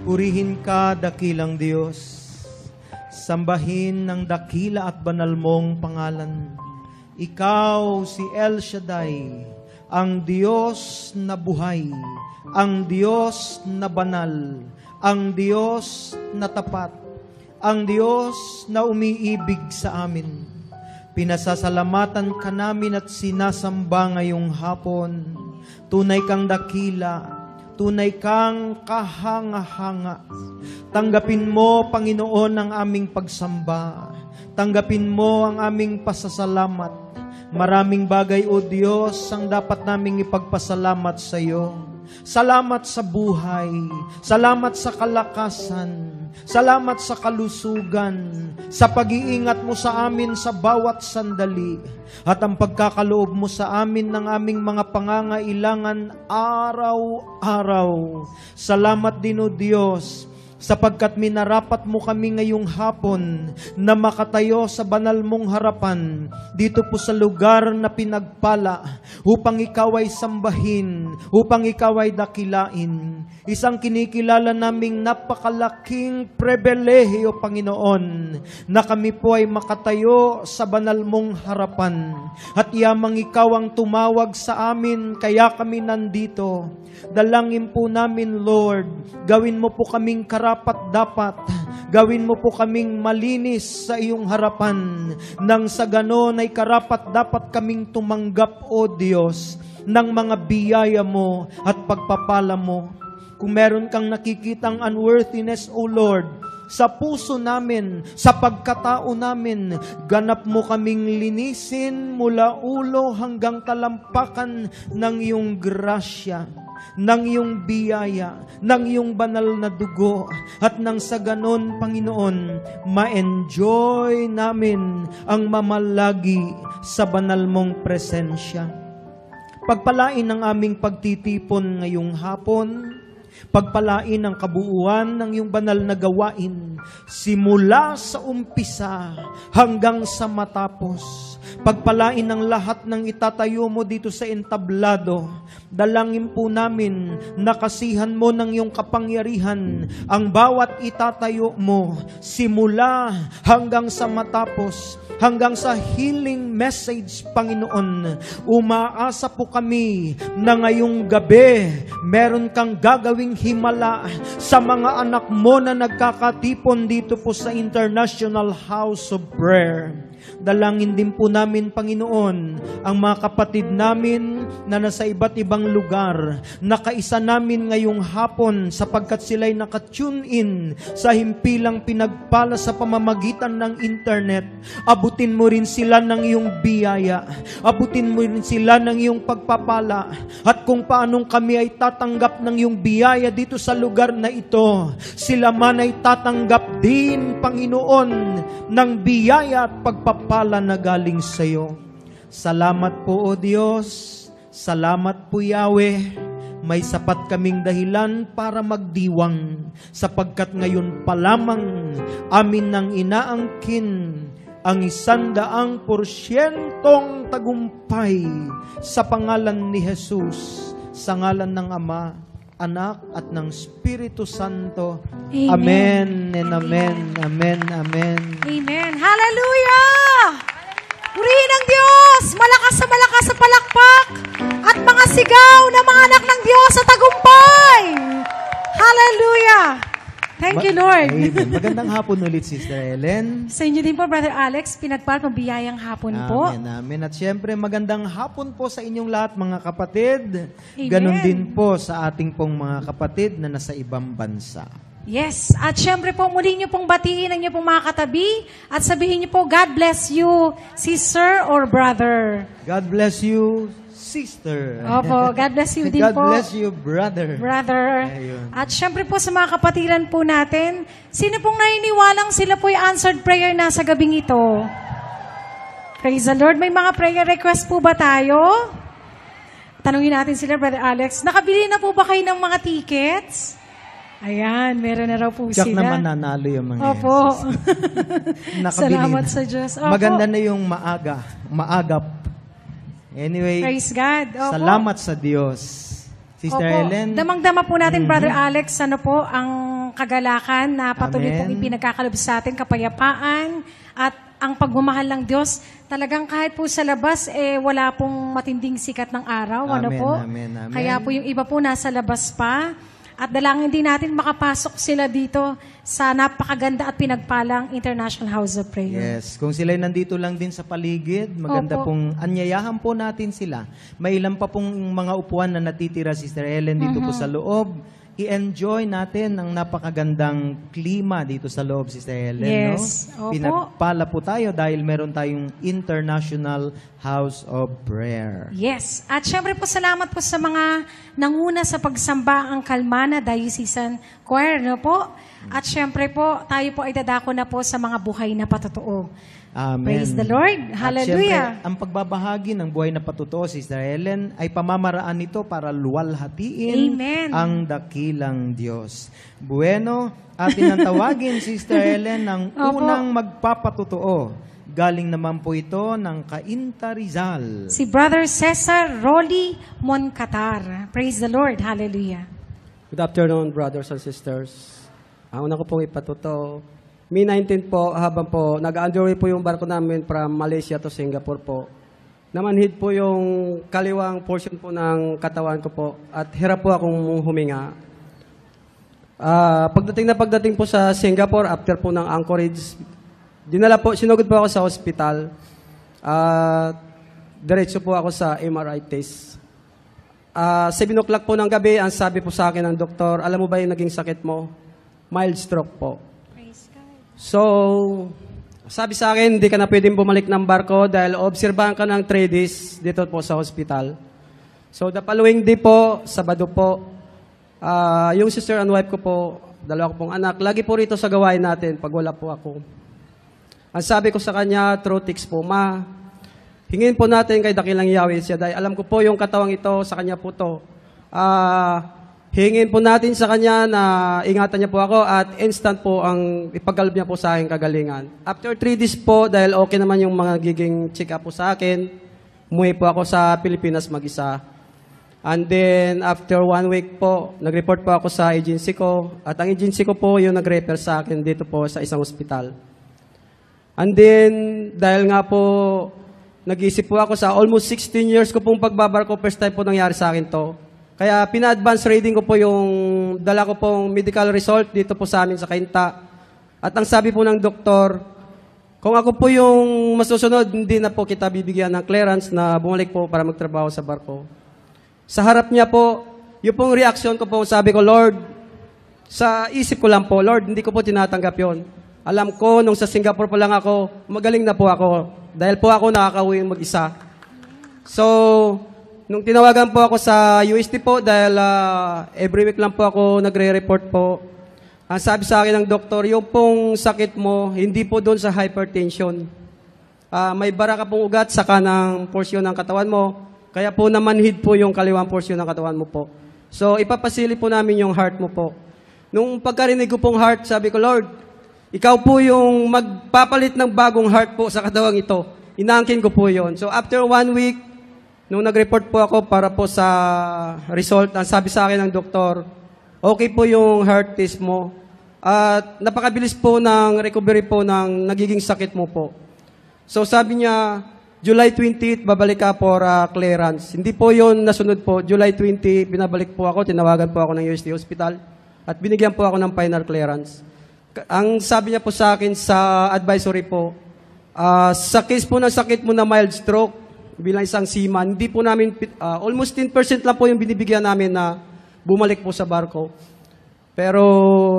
Purihin ka, dakilang Diyos. Sambahin ng dakila at banal mong pangalan. Ikaw si El Shaddai, ang Diyos na buhay, ang Diyos na banal, ang Diyos na tapat, ang Diyos na umiibig sa amin. Pinasasalamatan ka namin at sinasamba ngayong hapon. Tunay kang dakila, tunay kang kahanga-hanga. Tanggapin mo, Panginoon, ang aming pagsamba. Tanggapin mo ang aming pasasalamat. Maraming bagay, O Diyos, ang dapat naming ipagpasalamat sa iyo. Salamat sa buhay. Salamat sa kalakasan. Salamat sa kalusugan, sa pag-iingat mo sa amin sa bawat sandali, at ang pagkakaloob mo sa amin ng aming mga pangangailangan araw-araw. Salamat din, O Diyos, sapagkat minarapat mo kami ngayong hapon na makatayo sa banal mong harapan dito po sa lugar na pinagpala upang ikaw ay sambahin, upang ikaw ay dakilain. Isang kinikilala naming napakalaking pribilehiyo, Panginoon, na kami po ay makatayo sa banal mong harapan. At yamang ikaw ang tumawag sa amin, kaya kami nandito. Dalangin po namin, Lord, gawin mo po kaming karapat-dapat, gawin mo po kaming malinis sa iyong harapan, nang sa ganon ay karapat-dapat kaming tumanggap, O Diyos, ng mga biyaya mo at pagpapala mo. Kung meron kang nakikitang unworthiness, O Lord, sa puso namin, sa pagkatao namin, ganap mo kaming linisin mula ulo hanggang talampakan ng iyong grasya, ng iyong biyaya, ng iyong banal na dugo, at nang sa ganon, Panginoon, ma-enjoy namin ang mamalagi sa banal mong presensya. Pagpalain ang aming pagtitipon ngayong hapon, pagpalain ang kabuuan ng iyong banal na gawain, simula sa umpisa hanggang sa matapos. Pagpalain ang lahat ng itatayo mo dito sa entablado. Dalangin po namin na kasihan mo ng iyong kapangyarihan ang bawat itatayo mo, simula hanggang sa matapos, hanggang sa healing message, Panginoon. Umaasa po kami na ngayong gabi, meron kang gagawing himala sa mga anak mo na nagkakatipon dito po sa International House of Prayer. Dalangin din po namin, Panginoon, ang mga kapatid namin na nasa iba't ibang lugar. Nakaisa namin ngayong hapon sapagkat sila'y nakatune in sa himpilang pinagpala sa pamamagitan ng internet. Abutin mo rin sila ng iyong biyaya. Abutin mo rin sila ng iyong pagpapala. At kung paanong kami ay tatanggap ng iyong biyaya dito sa lugar na ito, sila man ay tatanggap din, Panginoon, ng biyaya at pagpapala na galing sa iyo. Salamat po, O Diyos. Salamat po, Yahweh. May sapat kaming dahilan para magdiwang, sapagkat ngayon pa lamang amin nang inaangkin ang 100% tagumpay sa pangalan ni Jesus, sa ngalan ng Ama, Anak, at ng Espiritu Santo. Amen and amen. Amen, amen. Amen. Hallelujah! Purihin ang Diyos! Malakas sa palakpak! At mga sigaw na mga anak ng Diyos sa tagumpay! Hallelujah! Thank you, Lord. Amen. Magandang hapon ulit, Sister Ellen. Sa inyo din po, Brother Alex, pinagpalat mabiyayang hapon po. Amen, amen. At syempre, magandang hapon po sa inyong lahat, mga kapatid. Amen. Ganon din po sa ating pong mga kapatid na nasa ibang bansa. Yes. At syempre po, muli niyo pong batiin ang inyong pong mga katabi at sabihin niyo po, God bless you, sister or brother. God bless you, sister. Opo, God bless you din God po. bless you, brother. Brother. Ayun. At syempre po sa mga kapatiran po natin, sino pong naniniwalang sila po yung answered prayer na sa gabing ito? Praise the Lord. May mga prayer request po ba tayo? Tanungin natin sila, Brother Alex. Nakabili na po ba kayo ng mga tickets? Ayan, meron na raw po Tiyak sila. naman nanalo yung mga Opo. Nakabili Salamat na. sa Diyos. Opo. Maganda na yung maagap. Anyway, Praise God. Opo. salamat sa Diyos. Sister Opo. Ellen. Damang-dama po natin, Brother Alex, ano po, ang kagalakan na patuloy Amen. pong ipinagkakalob sa atin, kapayapaan, at ang pagmamahal ng Diyos. Talagang kahit po sa labas, wala pong matinding sikat ng araw. Ano Amen, po? amen, amen. Kaya po yung iba po nasa labas pa. At dalangin din natin makapasok sila dito sa napakaganda at pinagpalang International House of Prayer. Yes, kung sila'y nandito lang din sa paligid, maganda Opo. pong anyayahan po natin sila. May ilan pa pong mga upuan na natitira, Sister Ellen, dito po sa loob. I-enjoy natin ang napakagandang klima dito sa loob, Sister Ellen. Yes, No? opo. Pinagpala po tayo dahil meron tayong International House of Prayer. Yes. At syempre po, salamat po sa mga nanguna sa pagsamba ang Kalmana Diocesan Choir, no po? At syempre po, tayo po ay dadako na po sa mga buhay na patotoo. Amen. Praise the Lord. At Hallelujah. syempre, ang pagbabahagi ng buhay na patutuo, Sister Ellen, ay pamamaraan nito para luwalhatiin Amen. ang dakilang Diyos. Bueno, atin ang tawagin, Sister Ellen, ng Opo. unang magpapatutuo. Galing naman po ito ng Cainta Rizal. Si Brother Cesar Rolly Moncatar. Praise the Lord. Hallelujah. Good afternoon, brothers and sisters. Ang una ko pong ipatuto, May 19 po, habang po, nag-underway po yung barko namin from Malaysia to Singapore po. Namanhid po yung kaliwang portion po ng katawan ko po at hirap po akong huminga. Pagdating po sa Singapore, after po ng anchorage, sinugod po ako sa hospital. Diretso po ako sa MRI test. 7 o'clock po ng gabi, ang sabi po sa akin ng doktor, alam mo ba yung naging sakit mo? Mild stroke po. So, sabi sa akin, hindi ka na pwedeng bumalik ng barko dahil obserbahan ka ng 3 days dito po sa hospital. So, the following day po, Sabado po, yung sister and wife ko po, 2 ko pong anak, lagi po rito sa gawain natin pag wala po ako. Ang sabi ko sa kanya, through text po, Ma, hingin po natin kay Dakilang Yahweh siya dahil alam ko po yung katawang ito, sa kanya po to. Hingin po natin sa kanya na ingatan niya po ako at instant po ang ipagkaloob niya po sa akin kagalingan. After 3 days po, dahil okay naman yung mga giging check-up po sa akin, umuwi po ako sa Pilipinas mag-isa. And then, after 1 week po, nag-report po ako sa agency ko. At ang agency ko po yung nag-refer sa akin dito po sa isang ospital. And then, dahil nga po, nag-iisip po ako sa almost 16 years ko pong pagbabarko, first time po nangyari sa akin to. Kaya pina-advance reading ko po yung dala ko pong medical result dito po sa amin sa Cainta. At ang sabi po ng doktor, kung ako po yung masusunod, hindi na po kita bibigyan ng clearance na bumalik po para magtrabaho sa barko. Sa harap niya po, yung pong reaction ko po, sabi ko, Lord, sa isip ko lang po, Lord, hindi ko po tinatanggap yon. Alam ko, nung sa Singapore pa lang ako, magaling na po ako. Dahil po ako nakakauwi mag-isa. So, nung tinawagan po ako sa UST po, dahil every week lang po ako nagre-report po, ang sabi sa akin ng doktor, yung pong sakit mo, hindi po doon sa hypertension. May bara ka pong ugat sa kanang porsyon ng katawan mo, kaya po namanhid po yung kaliwang porsyon ng katawan mo po. So, ipapasili po namin yung heart mo po. Nung pagkarinig ko pong heart, sabi ko, Lord, ikaw po yung magpapalit ng bagong heart po sa katawang ito. Inaangkin ko po yon. So, after 1 week, nung nag-report po ako para po sa result, ang sabi sa akin ng doktor, okay po yung heart test mo. At napakabilis po ng recovery po ng nagiging sakit mo po. So sabi niya, July 20, babalik ka for clearance. Hindi po yun nasunod po. July 20, binabalik po ako, tinawagan po ako ng UST Hospital at binigyan po ako ng final clearance. Ang sabi niya po sa akin sa advisory po, sa case po ng sakit mo na mild stroke, bilang isang seaman, hindi po namin, almost 10% lang po yung binibigyan namin na bumalik po sa barko. Pero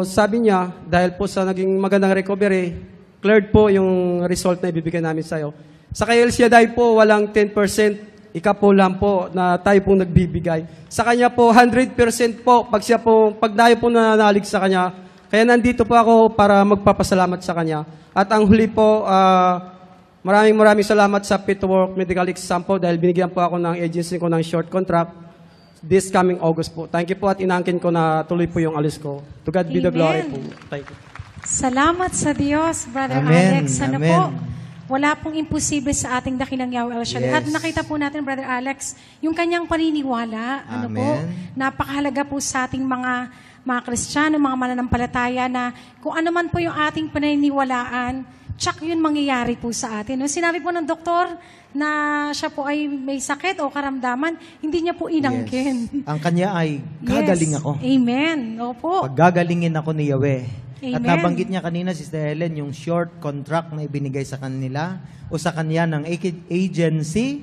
sabi niya, dahil po sa naging magandang recovery, cleared po yung result na ibibigay namin sa'yo. Sa kay LCDI po, walang 10%, ika po lang po na tayo pong nagbibigay. Sa kanya po, 100% po, pag tayo po nanalig sa kanya, kaya nandito po ako para magpapasalamat sa kanya. At ang huli po, maraming salamat sa Fit to Work Medical Exam po dahil binigyan po ako ng agency ko ng short contract this coming August po. Thank you po at inangkin ko na tuloy po yung alis ko. To God be the glory po. Thank you. Salamat sa Diyos, Brother Amen. Alex. Ano Amen. po? Wala pong imposible sa ating dakilang Yahweh El Shaddai. Yes. At nakita po natin, Brother Alex, yung kanyang paniniwala. Ano po? Amen. Napakahalaga po sa ating mga mga Kristiyano, mga mananampalataya na kung ano man po yung ating paniniwalaan, tsak yun mangyayari po sa atin. Nung sinabi po ng doktor na siya po ay may sakit o karamdaman, hindi niya po inangkin. Yes. Ang kanya ay, gagaling Yes. ako. Amen. Opo. Paggagalingin ako ni Yahweh. At Amen. nabanggit niya kanina, Sister Helen, yung short contract na ibinigay sa kanila o sa kanya ng agency.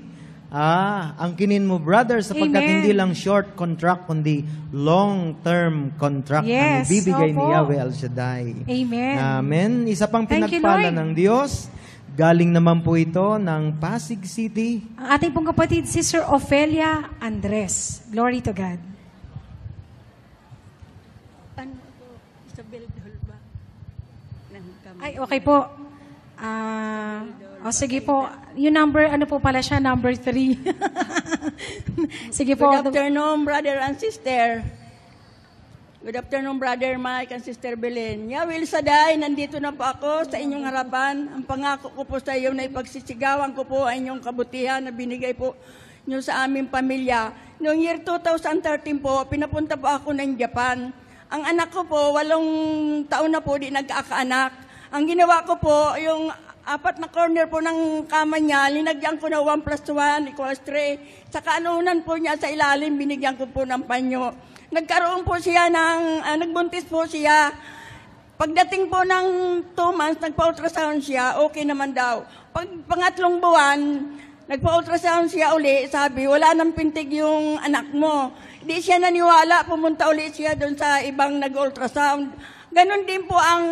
Angkinin mo, brother, sapagkat Amen. hindi lang short contract, kundi long-term contract ang Yes. ibibigay ni Opo. Yahweh El Shaddai. Amen. Amen. Isa pang Thank you, pinagpala Lord. ng Diyos. Galing naman po ito ng Pasig City. Ang ating pong kapatid, Sister Ofelia Andres. Glory to God. Ano po, Isabel Dolba. Ay, okay po. Sige po. Yung number, ano po pala siya? Number 3. Sige po. Good afternoon, brother and sister. Good afternoon, brother Mike and sister Belen. Yahweh El Shaddai, nandito na po ako sa inyong harapan. Ang pangako ko po sa iyo na ipagsisigawan ko po ang inyong kabutihan na binigay po nyo sa aming pamilya. Noong year 2013 po, pinapunta po ako ng Japan. Ang anak ko po, 8 taon na po di nagkakaanak. Ang ginawa ko po, yung 4 na corner po ng kama niya, linagyan ko na 1 + 1 = 3. Sa kanunan po niya sa ilalim, binigyan ko po ng panyo. Nagkaroon po siya nagbuntis po siya. Pagdating po ng 2 months, nagpa-ultrasound siya, okay naman daw. Pangatlong buwan, nagpa-ultrasound siya uli, sabi, wala nang pintig yung anak mo. Di siya naniwala, pumunta uli siya doon sa ibang nag-ultrasound. Ganon din po ang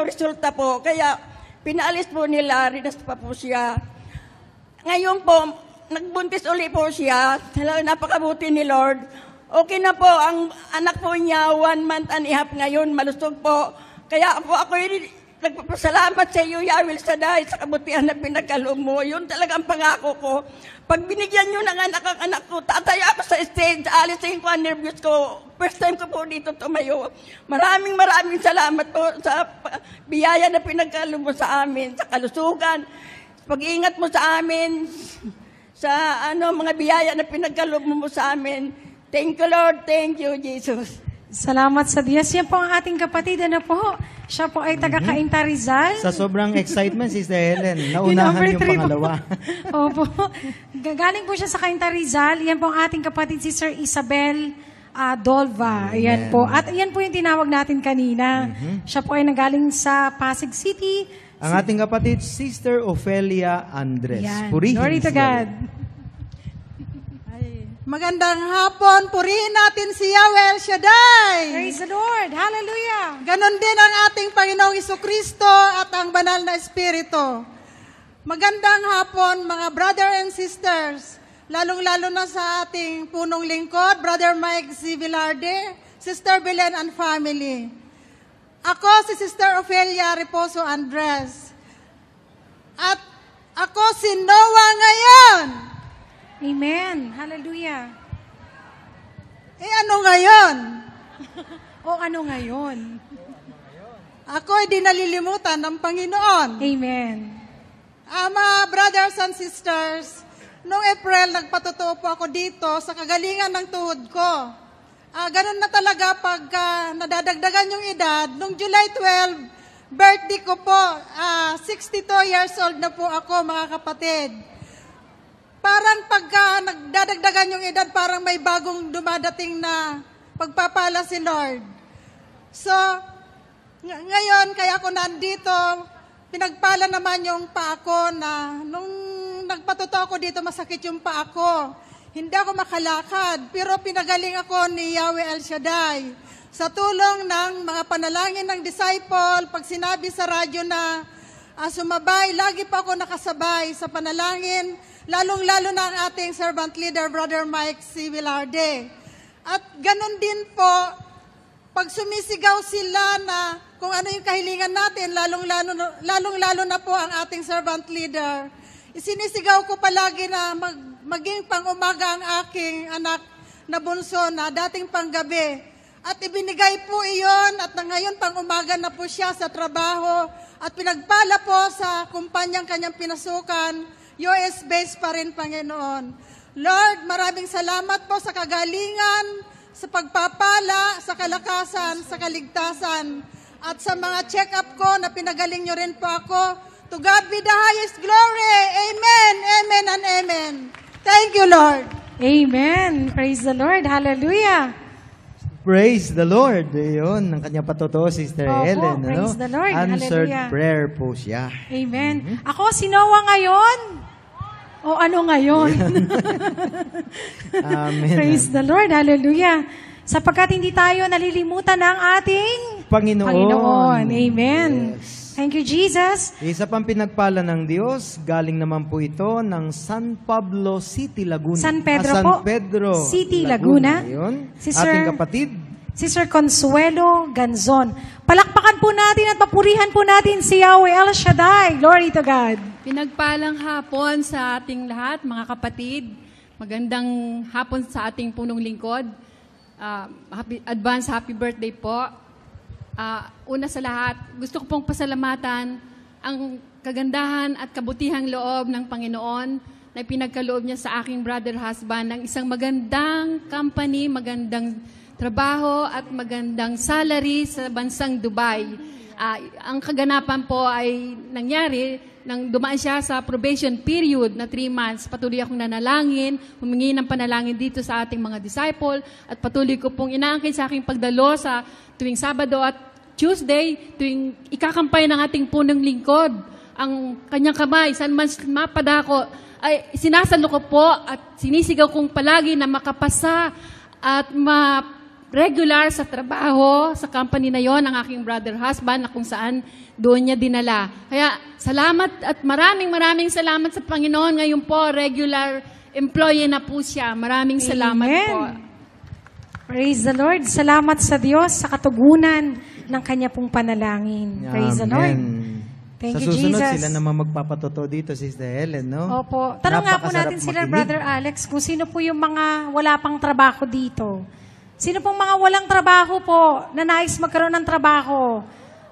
resulta po. Kaya pinaalis po nila, rinas pa po siya. Ngayon po, nagbuntis uli po siya. Napakabuti ni Lord. Okay na po, ang anak po niya, 1 month and a half ngayon, malusog po. Kaya po ako nagpapasalamat sa iyo, Yahweh El Shaddai, sa kabutihan na pinagkaloob mo. Yun talagang pangako ko. Pag binigyan nyo ng anak ang anak ko, tataya ako sa stage, alisin ko ang nervous ko. First time ko po dito tumayo. Maraming salamat po sa biyaya na pinagkaloob mo sa amin, sa kalusugan, pag-iingat mo sa amin, sa mga biyaya na pinagkaloob mo sa amin. Thank you, Lord. Thank you, Jesus. Salamat sa Diyos. Yan po ang ating kapatid. Ano po? Siya po ay taga-Cainta Rizal. Sa sobrang excitement, Sister Helen, naunahan yung three po. pangalawa. Opo. Galing po siya sa Cainta Rizal. Yan po ang ating kapatid, si Sir Isabel Dolva. Ayan po. At yan po yung tinawag natin kanina. Siya po ay nagaling sa Pasig City. Ang ating kapatid, Sister Ofelia Andres. Yan. Purihin Glory to siya. God. Magandang hapon, purihin natin si Yahweh El Shaddai. Praise the Lord. Hallelujah. Ganon din ang ating Panginoong Jesucristo at ang banal na Espiritu. Magandang hapon, mga brother and sisters, lalong-lalo na sa ating punong lingkod, Brother Mike C. Vilarde, Sister Belen and family. Ako si Sister Ofelia Reposo Andres. At ako si Noah ngayon. Amen. Hallelujah. Ano ngayon? O ano ngayon? Ako ay di nalilimutan ng Panginoon. Amen. Mga brothers and sisters, noong April, nagpatotoo po ako dito sa kagalingan ng tuhod ko. Ganun na talaga pag nadadagdagan yung edad. Noong July 12, birthday ko po, 62 years old na po ako, mga kapatid. Parang pagka nagdadagdagan yung edad, parang may bagong dumadating na pagpapala si Lord. So, ngayon, kaya ako nandito, pinagpala naman yung paa ko na nung nagpatuto ako dito, masakit yung paa ko. Hindi ako makalakad, pero pinagaling ako ni Yahweh El Shaddai. Sa tulong ng mga panalangin ng disciple, pag sinabi sa radyo na sumabay, lagi pa ako nakasabay sa panalangin, lalong-lalo na ang ating servant leader, Brother Mike C. Vilarde. At ganun din po, pag sumisigaw sila na kung ano yung kahilingan natin, lalong-lalo na po ang ating servant leader, isinisigaw ko palagi na maging pang-umaga ang aking anak na bunso na dating panggabi. At ibinigay po iyon at ngayon pang-umaga na po siya sa trabaho at pinagpala po sa kumpanyang kanyang pinasukan, US-based pa rin, Panginoon. Lord, maraming salamat po sa kagalingan, sa pagpapala, sa kalakasan, sa kaligtasan, at sa mga check-up ko na pinagaling nyo rin po ako. To God be the highest glory. Amen, amen, and amen. Thank you, Lord. Amen. Praise the Lord. Hallelujah. Praise the Lord. Yun, ang kanya patotoo, Sister Opo, Ellen. praise the Lord. Answered Hallelujah. prayer po siya. Amen. Ako, si Noah ngayon? O ano ngayon? Amen. Praise the Lord. Hallelujah. Sapagkat hindi tayo nalilimutan ng ating Panginoon. Amen. Yes. Thank you, Jesus. Isa pang pinagpala ng Diyos, galing naman po ito ng San Pablo City, Laguna. San Pedro San po. Pedro, City, Laguna. Yun. Si Ating Sir- kapatid. Si Sir Consuelo Ganzon. Palakpakan po natin at papurihan po natin si Yahweh El Shaddai. Glory to God. Pinagpalang hapon sa ating lahat, mga kapatid. Magandang hapon sa ating punong lingkod. Happy birthday po. Una sa lahat, gusto ko pong pasalamatan ang kagandahan at kabutihang loob ng Panginoon na pinagkaloob niya sa aking brother husband ng isang magandang company, magandang trabaho at magandang salary sa bansang Dubai. Ang kaganapan po ay nangyari nang dumaan siya sa probation period na 3 months. Patuloy akong nanalangin, humingi ng panalangin dito sa ating mga disciple at patuloy ko pong inaangkin sa aking pagdalo sa tuwing Sabado at Tuesday, tuwing ikakampay ng ating punong lingkod. Ang kanyang kamay, saan man mapadako, ay sinasalo ko po at sinisigaw kong palagi na makapasa at regular sa trabaho, sa company na yon ang aking brother husband na kung saan doon niya dinala. Kaya salamat at maraming salamat sa Panginoon. Ngayon po, regular employee na po siya. Maraming salamat Amen. po. Praise the Lord. Salamat sa Diyos sa katugunan ng kanya pong panalangin. Praise the Lord. Thank Sa you, susunod, Jesus. sila naman magpapatotoo dito, Sister Helen, no? Opo. Tanong nga po Napakasarap natin sila, makinig. Brother Alex, kung sino po yung mga wala pang trabaho dito. Sino pong mga walang trabaho po, na nais magkaroon ng trabaho?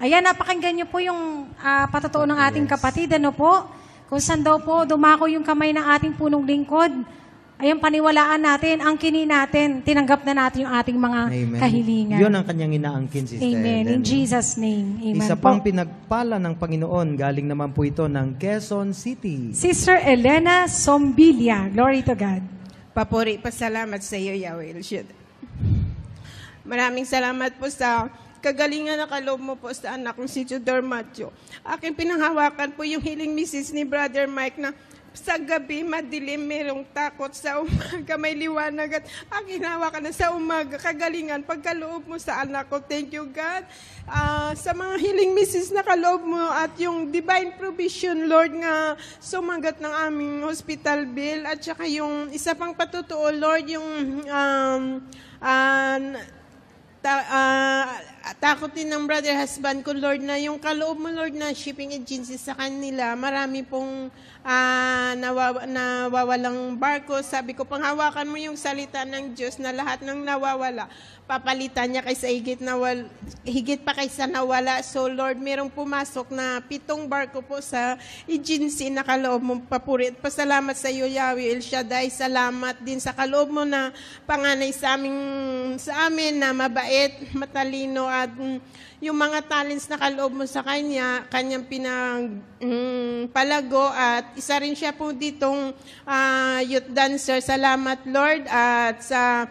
Ayan, napakinggan niyo po yung patotoo ng ating kapatid, ano po? Kung saan daw po dumako yung kamay ng ating punong lingkod. Ayan, paniwalaan natin, angkinin natin, tinanggap na natin yung ating mga Amen. kahilingan. Yun ang kanyang inaangkin, Sister Amen. Helen. In Jesus' name. Amen Isa po. pang pinagpala ng Panginoon, galing naman po ito ng Quezon City. Sister Elena Sombilia. Glory to God. Papuri, pasalamat sa iyo, Yahweh El Shaddai. Maraming salamat po sa kagalingan na kaloob mo po sa anak kong si Judor Matthew. Aking pinanghawakan po yung healing misis ni Brother Mike na sa gabi, madilim, merong takot sa umaga, may liwanag at aking hawakan na sa umaga, kagalingan, pagkaloob mo sa anak ko. Thank you, God. Sa mga healing misis na kaloob mo at yung divine provision, Lord, nga sumagat ng aming hospital bill at saka yung isa pang patutuo, Lord, yung takot din ng brother husband ko, Lord, na yung kaloob mo, Lord, na shipping agency sa kanila, marami pong nawawalang barko. Sabi ko, panghawakan mo yung salita ng Diyos na lahat ng nawawala, papalitan niya kaysa higit pa kaysa nawala. So, Lord, merong pumasok na 7 barko po sa agency na kaloob mo. Papuri at pasalamat sa iyo, Yahweh El Shaddai. Salamat din sa kaloob mo na panganay sa amin na mabait, matalino at yung mga talents na kaloob mo sa kanyang pinagpalago at isa rin siya po ditong youth dancer. Salamat, Lord, at sa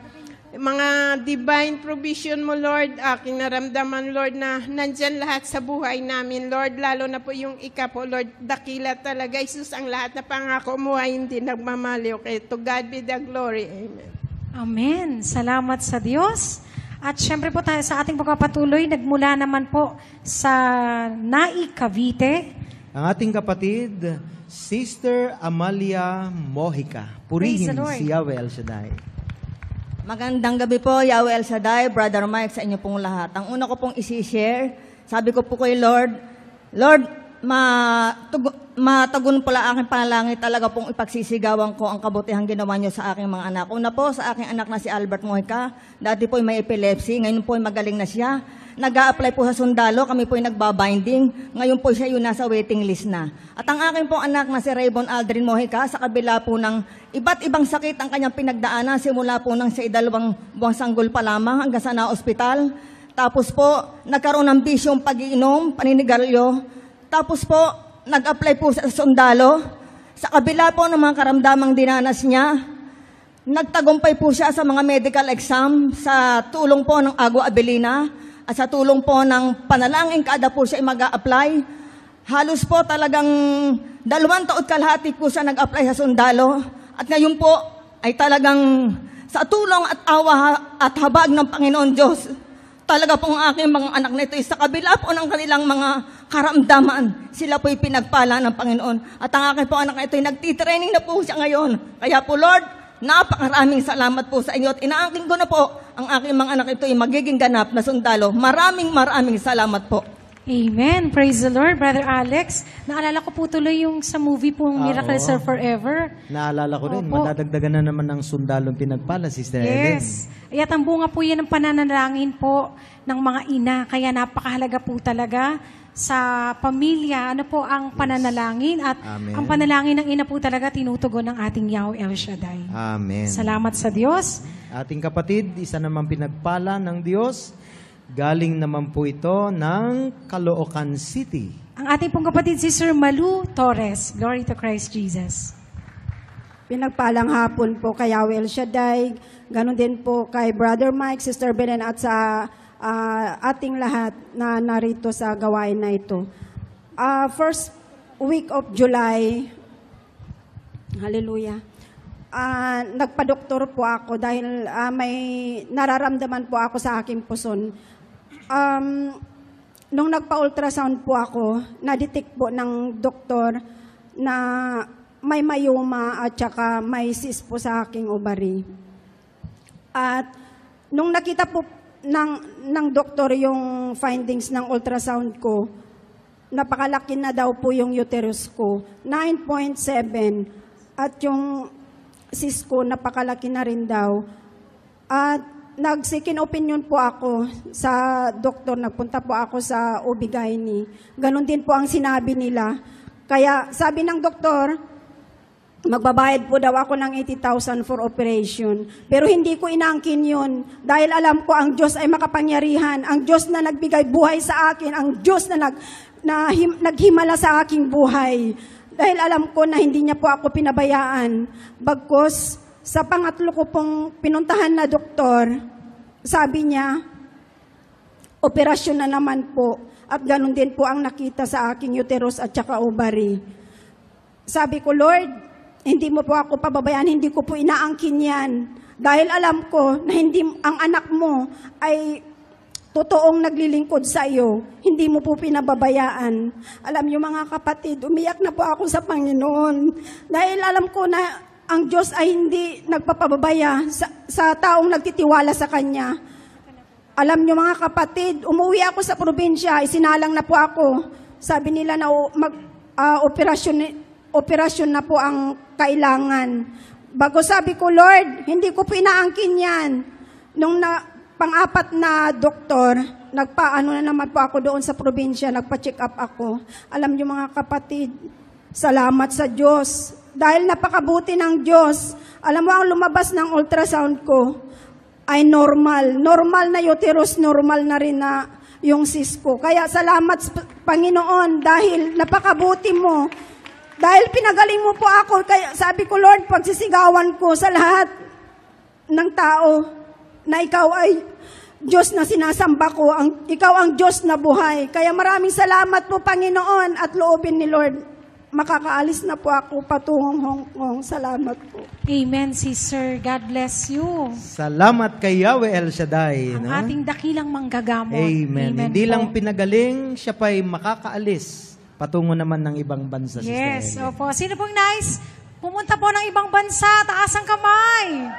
mga divine provision mo, Lord, aking naramdaman, Lord, na nandyan lahat sa buhay namin, Lord, lalo na po yung po, Lord, dakila talaga, Isus, ang lahat na pangako mo ay hindi nagmamaliw. Okay, to God be the glory. Amen. Amen. Salamat sa Diyos. At syempre po tayo sa ating pagpapatuloy, nagmula naman po sa Nai, Cavite. Ang ating kapatid, Sister Amalia Mojica. Praise Purihin the Lord. si Yahweh El Shaddai. Magandang gabi po, Yahweh El Shaddai, Brother Mike, sa inyo pong lahat. Ang una ko pong isi-share, sabi ko po kay Lord, matagun pala aking panalangin, talaga pong ipagsisigawan ko ang kabutihang ginawa niyo sa aking mga anak. Una po, sa aking anak na si Albert Mojica, dati po may epilepsy, ngayon po magaling na siya. Nag-a-apply po sa sundalo, kami po nagbabinding. Ngayon po siya yung nasa waiting list na. At ang aking pong anak na si Raybon Aldrin Mojica, sa kabila po ng iba't ibang sakit ang kanyang pinagdaanan, simula po ng sa 2 buwang sanggol pa lamang hanggang sa na-ospital. Tapos po, nagkaroon ng bisyong pag-iinom, paninigarilyo. Tapos po, nag-apply po sa sundalo. Sa kabila po ng mga karamdamang dinanas niya, nagtagumpay po siya sa mga medical exam sa tulong po ng Agua Abilina at sa tulong po ng panalangin kada po siya mag-a-apply. Halos po talagang 2 taon kalahati po siya nag-apply sa sundalo. At ngayon po ay talagang sa tulong at awa at habag ng Panginoon Diyos, talaga pong aking mga anak na ito, sa kabila po ng kanilang mga karamdaman, sila po'y pinagpala ng Panginoon. At ang aking po anak na ito, nagtitraining na po siya ngayon. Kaya po, Lord, napakaraming salamat po sa inyo. At inaangkin ko na po, ang aking mga anak ito ay magiging ganap na sundalo. Maraming salamat po. Amen. Praise the Lord, Brother Alex. Naalala ko po tuloy yung sa movie pong Miracles Are Forever. Naalala ko rin, Opo. madadagdagan na naman ng sundalong pinagpala, Sister Ellen. Yes. At ang bunga po yan ng pananalangin po ng mga ina. Kaya napakahalaga po talaga sa pamilya. Ano po ang pananalangin? At Amen. ang panalangin ng ina po talaga tinutugon ng ating Yahweh El Shaddai. Amen. Salamat sa Diyos. Ating kapatid, isa naman pinagpala ng Diyos. Galing naman po ito ng Caloocan City. Ang ating pong kapatid si Sir Malu Torres. Glory to Christ Jesus. Pinagpalang hapon po kay Yahweh El Shaddai. Ganon din po kay Brother Mike, Sister Belen at sa ating lahat na narito sa gawain na ito. First week of July, hallelujah, nagpa-doktor po ako dahil may nararamdaman po ako sa aking puson. Nung nagpa-ultrasound po ako, na-detect po ng doktor na may myoma at saka may cyst po sa aking ovary. At nung nakita po ng doktor yung findings ng ultrasound ko, napakalaki na daw po yung uterus ko, 9.7, at yung cyst ko napakalaki na rin daw. At nag-second opinion po ako sa doktor, nagpunta po ako sa OB-GYN. Ganon din po ang sinabi nila. Kaya sabi ng doktor, magbabayad po daw ako ng 80,000 for operation. Pero hindi ko inaangkin yun dahil alam ko ang Diyos ay makapangyarihan. Ang Diyos na nagbigay buhay sa akin, ang Diyos na naghimala sa aking buhay. Dahil alam ko na hindi niya po ako pinabayaan. Bagkus, sa pangatlo ko pong pinuntahan na doktor, sabi niya, operasyon na naman po. At ganun din po ang nakita sa aking uterus at saka ovary. Sabi ko, Lord, hindi mo po ako pababayaan, hindi ko po inaangkin yan. Dahil alam ko na hindi ang anak mo ay totoong naglilingkod sa iyo, hindi mo po pinababayaan. Alam niyo mga kapatid, umiyak na po ako sa Panginoon. Dahil alam ko na ang Diyos ay hindi nagpapababaya sa taong nagtitiwala sa Kanya. Alam niyo mga kapatid, umuwi ako sa probinsya, isinalang na po ako. Sabi nila na operasyon na po ang kailangan. Bago sabi ko, Lord, hindi ko pinaangkin yan. Nung pang-apat na doktor, nagpaano na naman po ako doon sa probinsya, nagpa-check up ako. Alam niyo mga kapatid, salamat sa Diyos. Dahil napakabuti ng Diyos. Alam mo, ang lumabas ng ultrasound ko ay normal. Normal na uterus, normal na rin na yung cyst ko. Kaya salamat Panginoon dahil napakabuti mo. Dahil pinagaling mo po ako. Kaya sabi ko, Lord, pagsisigawan ko sa lahat ng tao na ikaw ay Diyos na sinasamba ko, ikaw ang Diyos na buhay. Kaya maraming salamat po, Panginoon, at loobin ni Lord. Makakaalis na po ako patungong Hong Kong. Salamat po. Amen, sister. God bless you. Salamat kay Yahweh El Shaddai. Ang ating dakilang manggagamot. Amen. Hindi po. lang pinagaling, siya pa'y makakaalis. Patungo naman ng ibang bansa. Yes, Sister Ellen. opo. Sino pong nice? Pumunta po ng ibang bansa. Taas ang kamay.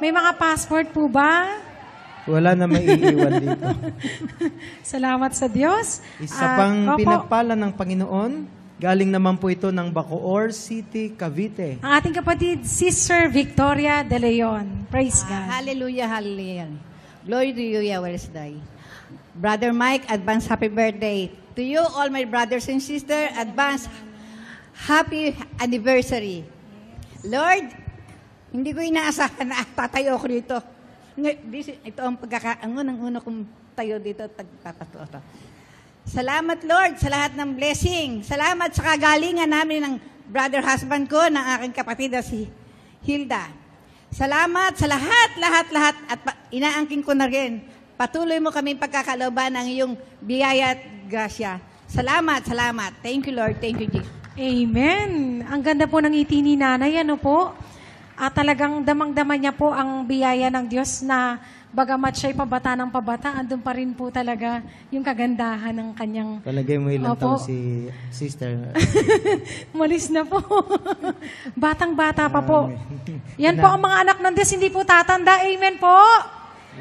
May mga passport po ba? Wala na maiiwan dito. Salamat sa Diyos. Isa At, pang opo, pinagpala ng Panginoon, galing naman po ito ng Bacoor City, Cavite. ang ating kapatid, Sister Victoria De Leon. Praise God. Hallelujah, hallelujah. Glory to you, Yahweh Shaddai. Brother Mike, advance happy birthday. To you, all my brothers and sisters, advance happy anniversary. Lord, hindi ko inaasahan na tatayo ko dito. Ito ang unang-una kong tayo dito, tagtatato. Salamat, Lord, sa lahat ng blessing. Salamat sa kagalingan namin ng brother husband ko, ng aking kapatid na si Hilda. Salamat sa lahat. At inaangking ko na rin. Patuloy mo kaming pagkakalooban ng iyong biyaya at grasya. Salamat. Thank you, Lord. Thank you, Jesus. Amen. Ang ganda po ng ngiti ni nanay, ano po? At talagang damang-dama niya po ang biyaya ng Diyos na bagamat siya'y pabata ng pabata, andun pa rin po talaga yung kagandahan ng kanyang... Palagay mo ilang Opo. taon si sister. Malis na po. Batang-bata pa po. Yan po ang mga anak ng Diyos, hindi po tatanda. Amen po.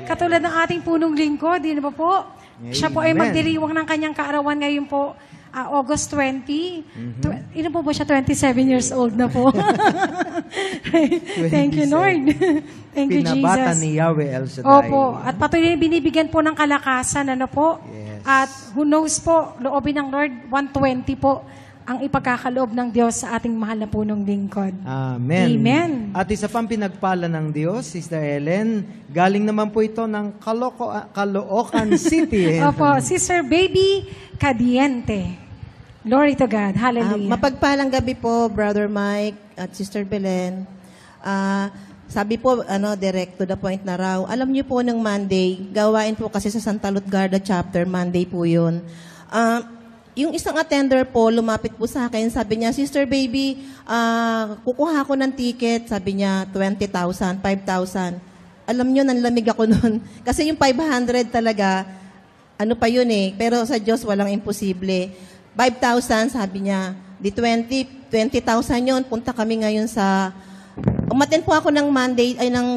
Katulad ng ating punong lingkod, di na ba po? Siya po ay Amen. magdiriwang ng kanyang kaarawan ngayon po, August 20. Ilan po ba siya? 27 years old na po. Thank you, Lord. Thank you, Pinabata Jesus. ni Yahweh El Shaddai. Opo. At patuloy binibigyan po ng kalakasan, ano po? Yes. At who knows po, loobin ng Lord, 120 po ang ipagkakaloob ng Diyos sa ating mahal na punong lingkod. Amen. Amen. At isa pang pinagpala ng Diyos, Sister Ellen, galing naman po ito ng Caloocan City. Opo, Sister Baby Cadiente. Glory to God. Hallelujah. Mapagpalang gabi po, Brother Mike at Sister Belen. Sabi po, direct to the point na raw. Alam niyo po ng Monday, gawain po kasi sa Santa Lutgarda chapter, Monday po yun. Yung isang attender po, lumapit po sa akin, sabi niya, Sister Baby, kukuha ko ng ticket, sabi niya, 20,000, 5,000. Alam niyo, nanlamig ako noon. Kasi yung 500 talaga, ano pa yun eh, pero sa Diyos walang imposible. 5,000, sabi niya, di 20,000 yun, punta kami ngayon sa, umaten po ako ng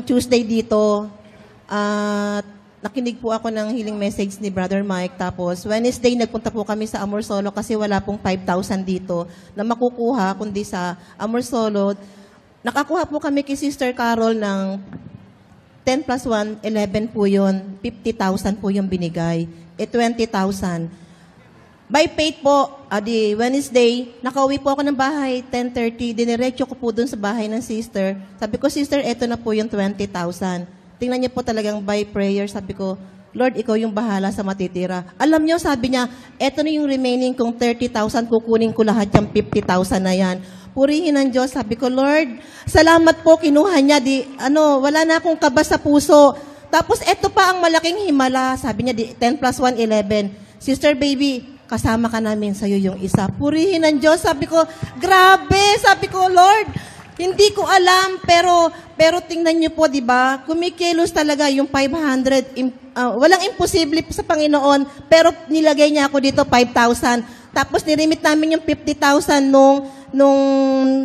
Tuesday dito, nakinig po ako ng healing message ni Brother Mike, tapos Wednesday, nagpunta po kami sa Amor Solo kasi wala pong 5,000 dito na makukuha, kundi sa Amor Solo. Nakakuha po kami kay Sister Carol ng 10 plus 1, 11 po yun, 50,000 po yung binigay, 20,000. By faith po, di Wednesday, nakauwi po ako ng bahay, 10:30, diniretso ko po dun sa bahay ng sister. Sabi ko, Sister, eto na po yung 20,000. Tingnan niyo po talagang by prayer, sabi ko, Lord, ikaw yung bahala sa matitira. Alam niyo, sabi niya, eto na yung remaining kong 30,000, kukunin ko lahat yung 50,000 na yan. Purihin ng Diyos, sabi ko, Lord, salamat po, kinuha niya, wala na akong kaba sa puso. Tapos eto pa ang malaking himala, sabi niya, 10 plus 1, 11. Sister Baby, kasama ka namin sa'yo yung isa. Purihin ng Diyos. Sabi ko, grabe. Sabi ko, Lord, hindi ko alam, pero tingnan niyo po, di ba? Kumikilos talaga yung 500. Walang imposible sa Panginoon, pero nilagay niya ako dito 5,000. Tapos nirimit namin yung 50,000 nung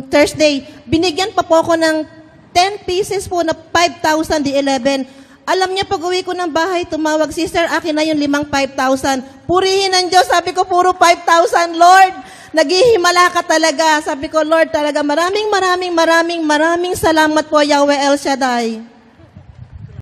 Thursday. Binigyan pa po ako ng 10 pieces po na 5,000, di 11. Alam niya, pag-uwi ko ng bahay, tumawag, Sister, akin na yung 5,000. Purihin ng Diyos. Sabi ko, puro 5,000, Lord. Naghihimala ka talaga. Sabi ko, Lord, talaga maraming salamat po, Yahweh El Shaddai.